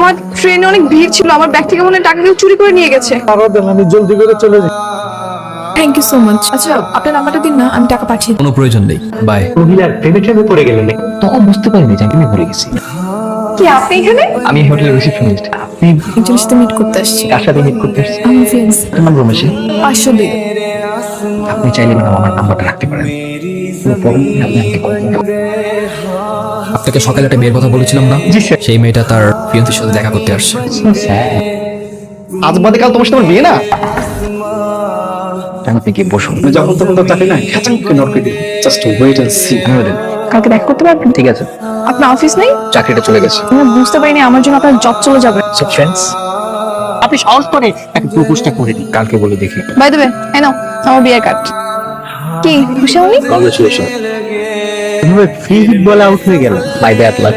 আমার ট্রেনে অনেক ভিড় ছিল, আমার ব্যাগ থেকে মনে হয় টাকা কেউ চুরি করে নিয়ে গেছে। আমি জলদি করে চলে যাই। Thank you so much. আচ্ছা আপনার নাম্বারটা দিন না, আমি টাকা পাঠিয়ে দিই। কোনো প্রয়োজন নেই, বাই। মহিলার প্রেমে পড়ে গেলেন তখন বুঝতে পারিনি যে আমি ভুলে গেছি। কি আপনি এখানে? আমি হোটেলের রিসেপশনিস্ট। আপনি একজনের সাথে মিট করতে আসছি। কার সাথে মিট করতে এসেছেন? আমার ফ্রেন্ডস। আপনার নাম রমেশ? 502। আপনি চাইলে ম্যাডাম আমার নাম্বারটা রাখতে পারেন। কোনো প্রবলেম নেই, আপনি আমাকে কল করুন। আপনাকে সকালে একটা মেয়ের কথা বলেছিলাম না? জি স্যার। সেই মেয়েটা তার ফিয়ান্সির সাথে দেখা করতে আসছে। আজ বাদে কাল তোমার সাথে আমার বিয়ে না? আপনি কি বসুন, যখন তখন তো চাকরি না, খাঁচাকে নরকে দিন। Just wait and see. কালকে দেখা করতে পারবেন? ঠিক আছে। আপনার অফিস নেই? চাকরিটা চলে গেছে। আমি বুঝতে পারিনি আমার জন্য আপনার জব চলে যাবে। সো ফ্রেন্ডস, আপনি সাহস করে একটা প্রপোজটা করে দিন, কালকে বলে দেখি। বাই দ্য ওয়ে, এই নাও আমার বিয়ের কার্ড। কি খুশি হওনি? কংগ্রেচুলেশন। ফ্রি হিট বলে আউট হয়ে গেল। By bad lakh.